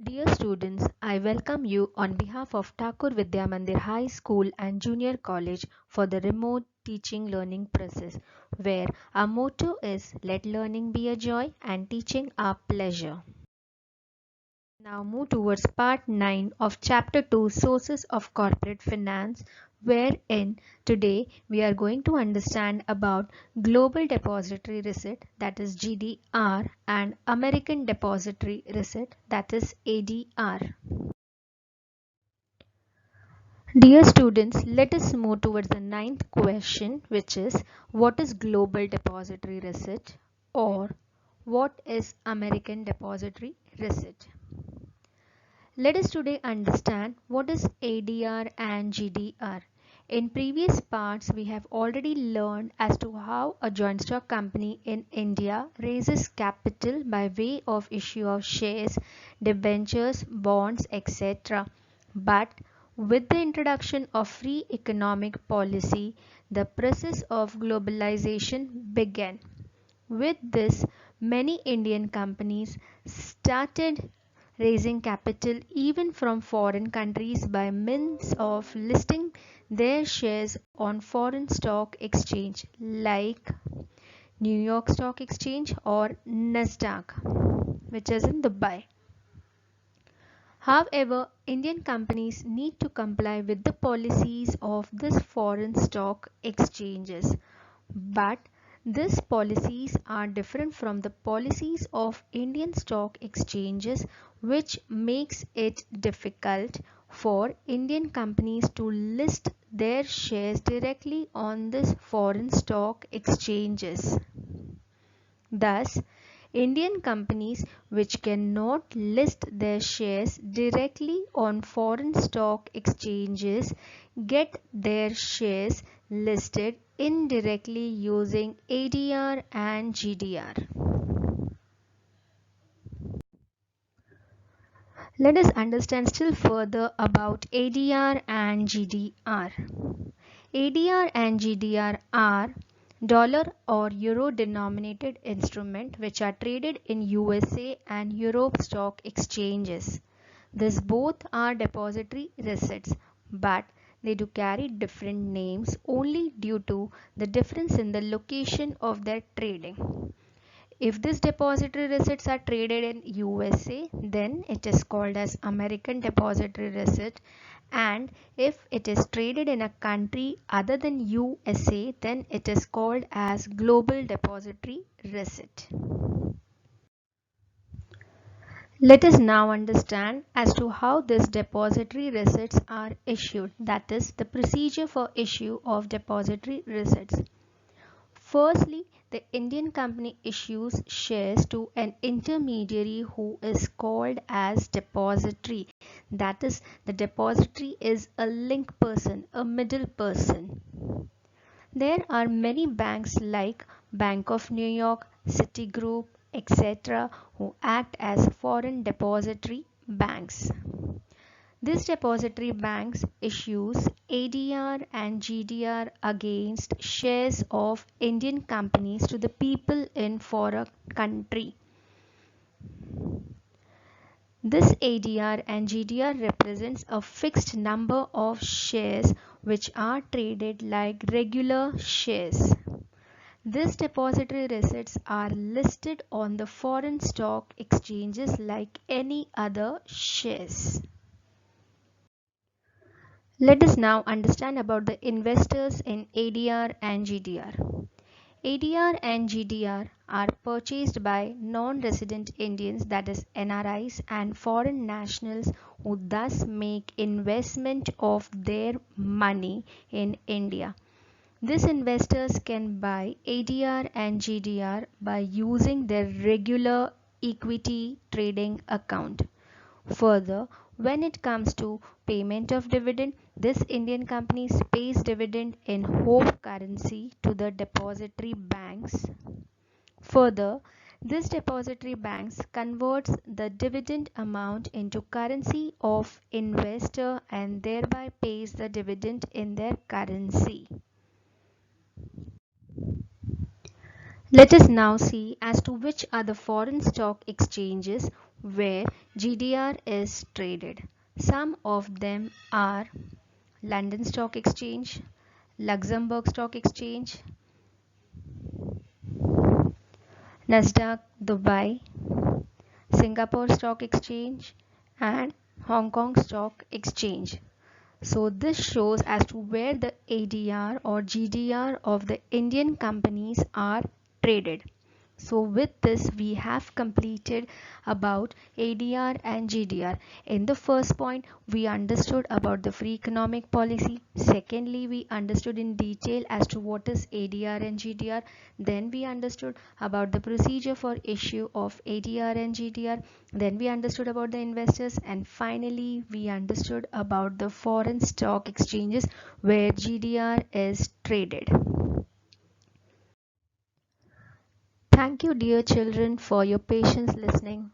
Dear students, I welcome you on behalf of Thakur Vidya Mandir High School and Junior College for the remote teaching learning process, where our motto is let learning be a joy and teaching a pleasure. Now move towards part 9 of chapter 2 Sources of Corporate Finance, wherein today we are going to understand about Global Depository Receipt, that is GDR, and American Depository Receipt, that is ADR. Dear students, let us move towards the ninth question, which is what is Global Depository Receipt or what is American Depository Receipt? Let us today understand what is ADR and GDR. In previous parts, we have already learned as to how a joint stock company in India raises capital by way of issue of shares, debentures, bonds, etc. But with the introduction of free economic policy, the process of globalization began. With this, many Indian companies started raising capital even from foreign countries by means of listing their shares on foreign stock exchange like New York Stock Exchange or Nasdaq, which is in Dubai. However, Indian companies need to comply with the policies of these foreign stock exchanges, but these policies are different from the policies of Indian stock exchanges, which makes it difficult for Indian companies to list their shares directly on these foreign stock exchanges. Thus, Indian companies which cannot list their shares directly on foreign stock exchanges get their shares listed indirectly using ADR and GDR. Let us understand still further about ADR and GDR. ADR and GDR are dollar or euro denominated instruments which are traded in USA and Europe stock exchanges. These both are depository receipts, but they do carry different names only due to the difference in the location of their trading. If these depository receipts are traded in USA, then it is called as American Depository Receipt, and if it is traded in a country other than USA, then it is called as Global Depository Receipt. Let us now understand as to how these depository receipts are issued, that is the procedure for issue of depository receipts. Firstly, the Indian company issues shares to an intermediary who is called as depository. That is, the depository is a link person, a middle person. There are many banks like Bank of New York, Citigroup, etc. who act as foreign depository banks. This depository banks issues ADR and GDR against shares of Indian companies to the people in foreign country. This ADR and GDR represents a fixed number of shares which are traded like regular shares. These depository receipts are listed on the foreign stock exchanges like any other shares. Let us now understand about the investors in ADR and GDR. ADR and GDR are purchased by non-resident Indians, that is NRIs, and foreign nationals who thus make investment of their money in India. These investors can buy ADR and GDR by using their regular equity trading account. Further, when it comes to payment of dividend, this Indian company pays dividend in home currency to the depository banks. Further, this depository banks converts the dividend amount into currency of investor and thereby pays the dividend in their currency. Let us now see as to which are the foreign stock exchanges where GDR is traded. Some of them are London Stock Exchange, Luxembourg Stock Exchange, Nasdaq Dubai, Singapore Stock Exchange, and Hong Kong Stock Exchange. So this shows as to where the ADR or GDR of the Indian companies are traded. So with this we have completed about ADR and GDR. In the first point we understood about the free economic policy. Secondly, we understood in detail as to what is ADR and GDR. Then we understood about the procedure for issue of ADR and GDR. Then we understood about the investors, and finally we understood about the foreign stock exchanges where GDR is traded. Thank you, dear children, for your patience listening.